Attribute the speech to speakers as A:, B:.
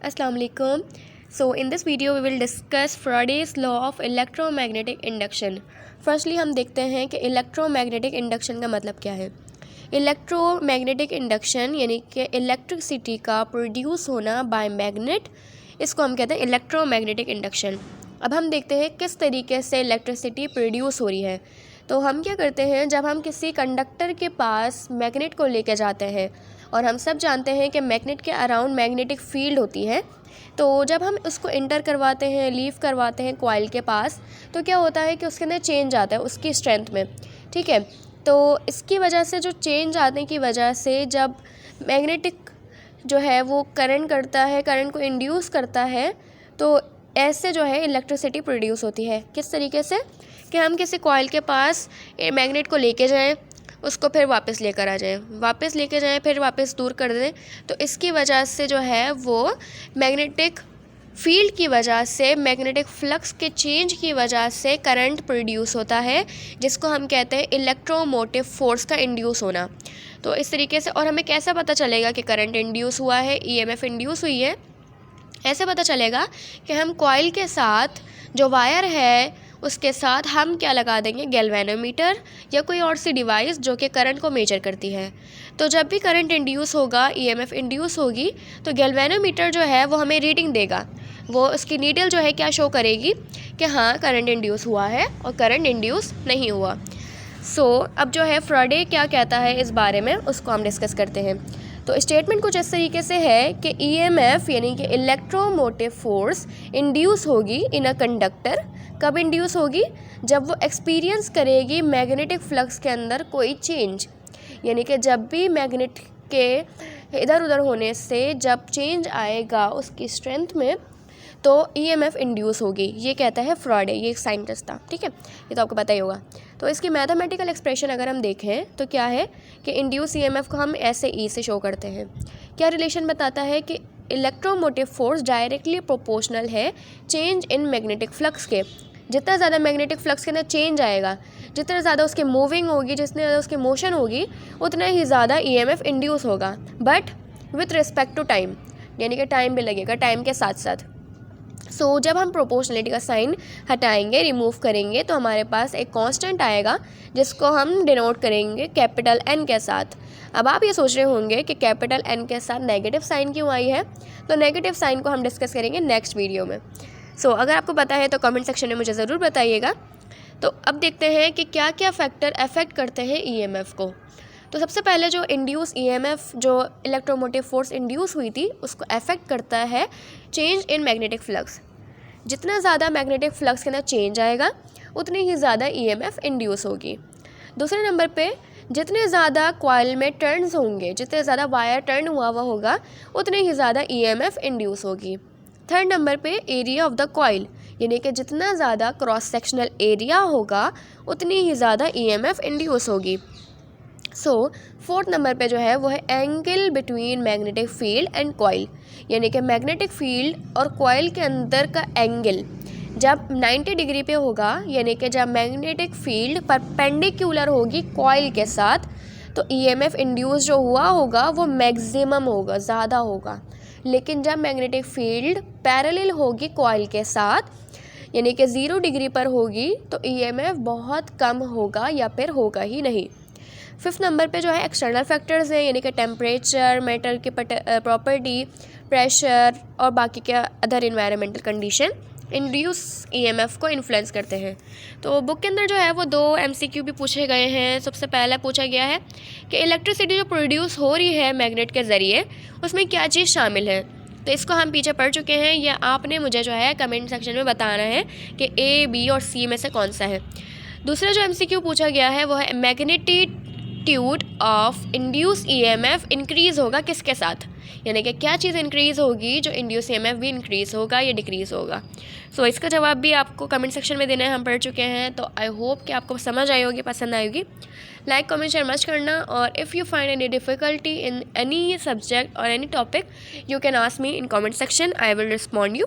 A: Assalamu alaikum. So in this video we will discuss Faraday's law of electromagnetic induction. Firstly हम देखते हैं कि electromagnetic induction का मतलब क्या है। इलेक्ट्रोमैग्नेटिक इंडक्शन यानी कि इलेक्ट्रिसिटी का प्रोड्यूस होना बाय मैग्नेट, इसको हम कहते हैं इलेक्ट्रोमैग्नेटिक इंडक्शन। अब हम देखते हैं किस तरीके से इलेक्ट्रिसिटी प्रोड्यूस हो रही है। तो हम क्या करते हैं, जब हम किसी कंडक्टर के पास मैग्नेट को लेकर जाते हैं, और हम सब जानते हैं कि मैग्नेट के अराउंड मैग्नेटिक फील्ड होती है, तो जब हम उसको इंटर करवाते हैं, लीव करवाते हैं कॉइल के पास, तो क्या होता है कि उसके अंदर चेंज आता है उसकी स्ट्रेंथ में। ठीक है, तो इसकी वजह से जो चेंज आने की वजह से जब मैग्नेटिक जो है वो करंट करता है, करंट को इंड्यूस करता है, तो ऐसे जो है इलेक्ट्रिसिटी प्रोड्यूस होती है। किस तरीके से कि हम किसी कॉइल के पास मैग्नेट को लेके जाएं, उसको फिर वापस लेकर आ जाएं, वापस लेके जाएं, फिर वापस दूर कर दें, तो इसकी वजह से जो है वो मैग्नेटिक फील्ड की वजह से, मैग्नेटिक फ्लक्स के चेंज की वजह से करंट प्रोड्यूस होता है, जिसको हम कहते हैं इलेक्ट्रोमोटिव फोर्स का इंड्यूस होना। तो इस तरीके से, और हमें कैसा पता चलेगा कि करंट इंड्यूस हुआ है, ईएमएफ इंड्यूस हुई है? ऐसे पता चलेगा कि हम कॉइल के साथ जो वायर है उसके साथ हम क्या लगा देंगे, गैल्वेनोमीटर या कोई और सी डिवाइस जो कि करंट को मेजर करती है। तो जब भी करंट इंड्यूस होगा, ईएमएफ इंड्यूस होगी, तो गैल्वेनोमीटर जो है वो हमें रीडिंग देगा। वो उसकी नीडल जो है क्या शो करेगी कि हाँ करंट इंड्यूस हुआ है और करंट इंड्यूस नहीं हुआ। अब जो है फ्राडे क्या कहता है इस बारे में, उसको हम डिस्कस करते हैं। तो स्टेटमेंट कुछ इस तरीके से है कि ईएमएफ यानी कि इलेक्ट्रोमोटिव फोर्स इंड्यूस होगी इन अ कंडक्टर। कब इंड्यूस होगी? जब वो एक्सपीरियंस करेगी मैग्नेटिक फ्लक्स के अंदर कोई चेंज, यानी कि जब भी मैग्नेट के इधर उधर होने से जब चेंज आएगा उसकी स्ट्रेंथ में, तो ईएमएफ इंड्यूस होगी। ये कहता है फ्राडे, ये एक साइंटिस्ट था। ठीक है, ये तो आपको पता ही होगा। तो इसकी मैथमेटिकल एक्सप्रेशन अगर हम देखें तो क्या है कि इंड्यूस ईएमएफ को हम ऐसे ई से शो करते हैं। क्या रिलेशन बताता है कि इलेक्ट्रोमोटिव फोर्स डायरेक्टली प्रोपोर्शनल है चेंज इन मैग्नेटिक फ्लक्स के। जितना ज़्यादा मैग्नेटिक फ्लक्स के अंदर चेंज आएगा, जितना ज़्यादा उसकी मूविंग होगी, जितनी ज़्यादा उसकी मोशन होगी, उतना ही ज़्यादा ईएमएफ इंड्यूस होगा, but with respect to time, यानी कि टाइम भी लगेगा, टाइम के साथ साथ। जब हम प्रोपोर्शनलिटी का साइन हटाएंगे, रिमूव करेंगे, तो हमारे पास एक कांस्टेंट आएगा जिसको हम डिनोट करेंगे कैपिटल एन के साथ। अब आप ये सोच रहे होंगे कि कैपिटल एन के साथ नेगेटिव साइन क्यों आई है, तो नेगेटिव साइन को हम डिस्कस करेंगे नेक्स्ट वीडियो में। अगर आपको पता है तो कमेंट सेक्शन में मुझे ज़रूर बताइएगा। तो अब देखते हैं कि क्या क्या फैक्टर अफेक्ट करते हैं ईएमएफ को। तो सबसे पहले जो इंड्यूस ईएमएफ, जो इलेक्ट्रोमोटिव फोर्स इंड्यूस हुई थी, उसको अफेक्ट करता है चेंज इन मैग्नेटिक फ्लक्स। जितना ज़्यादा मैग्नेटिक फ्लक्स के अंदर चेंज आएगा, उतनी ही ज़्यादा ईएमएफ इंड्यूस होगी। दूसरे नंबर पे, जितने ज़्यादा कॉइल में टर्न्स होंगे, जितने ज़्यादा वायर टर्न हुआ होगा, उतने ही ज़्यादा ईएमएफ इंड्यूस होगी। थर्ड नंबर पे, एरिया ऑफ द कॉइल, यानी कि जितना ज़्यादा क्रॉस सेक्शनल एरिया होगा, उतनी ही ज़्यादा ईएमएफ इंड्यूस होगी। फोर्थ नंबर पे जो है वो है angle between magnetic field and coil, यानी कि मैग्नेटिक फील्ड और कॉइल के अंदर का एंगल जब 90 डिग्री पे होगा, यानी कि जब मैग्नेटिक फील्ड परपेंडिकुलर होगी कॉइल के साथ, तो ईएमएफ इंड्यूस जो हुआ होगा वो मैक्सिमम होगा, ज़्यादा होगा। लेकिन जब मैग्नेटिक फील्ड पैरेलल होगी कॉइल के साथ, यानी कि 0 डिग्री पर होगी, तो ईएमएफ बहुत कम होगा या फिर होगा ही नहीं। फिफ्थ नंबर पे जो है एक्सटर्नल फैक्टर्स हैं, यानी कि टेम्परेचर, मेटल की प्रॉपर्टी, प्रेशर और बाकी के other environmental condition induce EMF को इन्फ्लुएंस करते हैं। तो बुक के अंदर जो है वो 2 एमसीक्यू भी पूछे गए हैं। सबसे पहला पूछा गया है कि इलेक्ट्रिसिटी जो प्रोड्यूस हो रही है मैग्नेट के ज़रिए, उसमें क्या चीज़ शामिल है। तो इसको हम पीछे पढ़ चुके हैं, या आपने मुझे जो है कमेंट सेक्शन में बताना है कि ए, बी और सी में से कौन सा है। दूसरा जो एमसीक्यू पूछा गया है वो है magnitude of induce EMF increase होगा किसके साथ, यानी कि क्या चीज़ इंक्रीज़ होगी जो इंड्यूस ईएमएफ भी इंक्रीज़ होगा या डिक्रीज़ होगा। इसका जवाब भी आपको कमेंट सेक्शन में देना है, हम पढ़ चुके हैं। तो आई होप कि आपको समझ आई होगी, पसंद आएगी। लाइक, कमेंट, शेयर मस्ट करना, और if you find any difficulty in any subject और any topic, you can ask me in comment section, I will respond you.